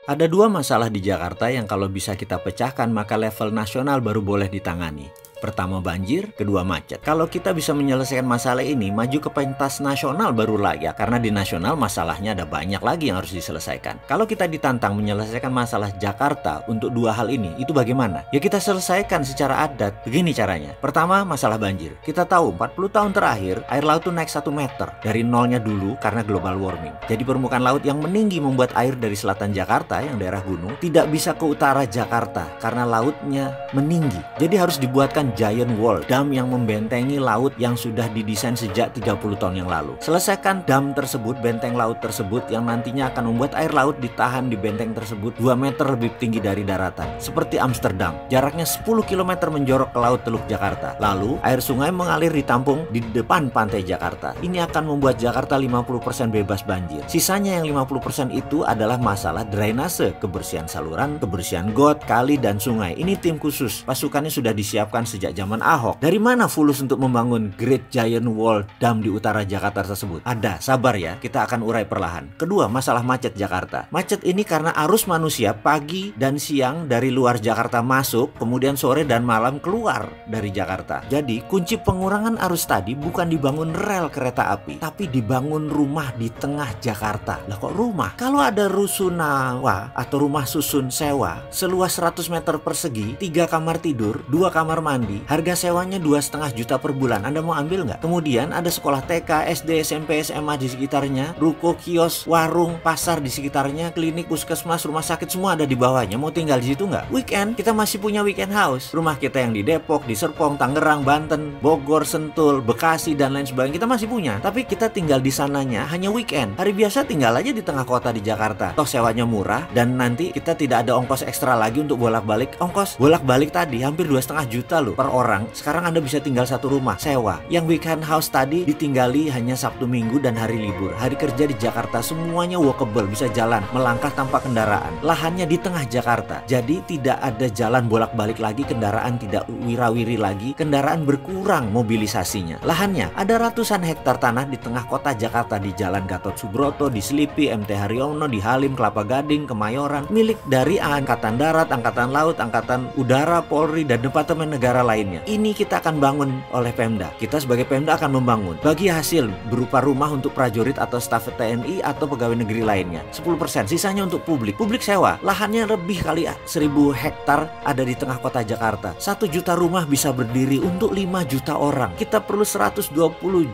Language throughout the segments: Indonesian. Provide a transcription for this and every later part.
Ada dua masalah di Jakarta yang kalau bisa kita pecahkan maka level nasional baru boleh ditangani. Pertama banjir, kedua macet. Kalau kita bisa menyelesaikan masalah ini, maju ke pentas nasional baru layak. Karena di nasional masalahnya ada banyak lagi yang harus diselesaikan. Kalau kita ditantang menyelesaikan masalah Jakarta untuk dua hal ini, itu bagaimana? Ya kita selesaikan secara adat. Begini caranya. Pertama, masalah banjir. Kita tahu 40 tahun terakhir, air laut itu naik 1 meter. Dari nolnya dulu karena global warming. Jadi permukaan laut yang meninggi membuat air dari selatan Jakarta, yang daerah gunung, tidak bisa ke utara Jakarta. Karena lautnya meninggi. Jadi harus dibuatkan giant wall, dam yang membentengi laut yang sudah didesain sejak 30 tahun yang lalu. Selesaikan dam tersebut, benteng laut tersebut yang nantinya akan membuat air laut ditahan di benteng tersebut 2 meter lebih tinggi dari daratan. Seperti Amsterdam, jaraknya 10 km menjorok ke laut Teluk Jakarta. Lalu, air sungai mengalir ditampung di depan pantai Jakarta. Ini akan membuat Jakarta 50% bebas banjir. Sisanya yang 50% itu adalah masalah drainase, kebersihan saluran, kebersihan got, kali, dan sungai. Ini tim khusus, pasukannya sudah disiapkan sejak zaman Ahok. Dari mana fulus untuk membangun Great Giant Wall Dam di utara Jakarta tersebut? Ada, sabar ya, kita akan urai perlahan. Kedua, masalah macet Jakarta. Macet ini karena arus manusia pagi dan siang dari luar Jakarta masuk, kemudian sore dan malam keluar dari Jakarta. Jadi, kunci pengurangan arus tadi bukan dibangun rel kereta api, tapi dibangun rumah di tengah Jakarta. Lah kok rumah? Kalau ada rusunawa atau rumah susun sewa seluas 100 meter persegi, 3 kamar tidur, 2 kamar mandi, harga sewanya 2,5 juta per bulan. Anda mau ambil nggak? Kemudian ada sekolah TK, SD, SMP, SMA di sekitarnya, ruko, kios, warung, pasar di sekitarnya, klinik, puskesmas, rumah sakit semua ada di bawahnya. Mau tinggal di situ nggak? Weekend kita masih punya weekend house. Rumah kita yang di Depok, di Serpong, Tangerang, Banten, Bogor, Sentul, Bekasi dan lain sebagainya kita masih punya. Tapi kita tinggal di sananya hanya weekend. Hari biasa tinggal aja di tengah kota di Jakarta. Toh sewanya murah dan nanti kita tidak ada ongkos ekstra lagi untuk bolak-balik. Ongkos bolak-balik tadi hampir 2,5 juta loh per orang. Sekarang Anda bisa tinggal satu rumah sewa. Yang weekend house tadi ditinggali hanya Sabtu Minggu dan hari libur. Hari kerja di Jakarta semuanya walkable, bisa jalan, melangkah tanpa kendaraan. Lahannya di tengah Jakarta. Jadi tidak ada jalan bolak-balik lagi, kendaraan tidak wirawiri lagi, kendaraan berkurang mobilisasinya. Lahannya ada ratusan hektar tanah di tengah kota Jakarta, di Jalan Gatot Subroto, di Selipi, MT Haryono, di Halim, Kelapa Gading, Kemayoran, milik dari Angkatan Darat, Angkatan Laut, Angkatan Udara, Polri, dan Departemen Negara lainnya. Ini kita akan bangun oleh Pemda. Kita sebagai Pemda akan membangun. Bagi hasil berupa rumah untuk prajurit atau staf TNI atau pegawai negeri lainnya. 10%, sisanya untuk publik. Publik sewa. Lahannya lebih kali 1.000 hektar ada di tengah kota Jakarta. 1 juta rumah bisa berdiri untuk 5 juta orang. Kita perlu 120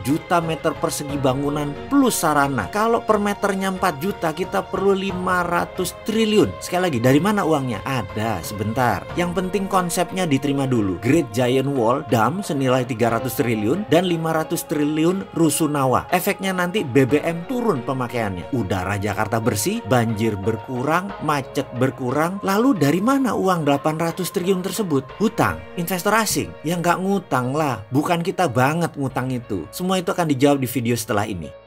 juta meter persegi bangunan plus sarana. Kalau per meternya 4 juta, kita perlu 500 triliun. Sekali lagi, dari mana uangnya? Ada, sebentar. Yang penting konsepnya diterima dulu. Great Giant Wall Dam senilai 300 triliun dan 500 triliun rusunawa. Efeknya nanti BBM turun pemakaiannya. Udara Jakarta bersih, banjir berkurang, macet berkurang. Lalu dari mana uang 800 triliun tersebut? Hutang, investor asing. Ya nggak ngutang lah. Bukan kita banget ngutang itu. Semua itu akan dijawab di video setelah ini.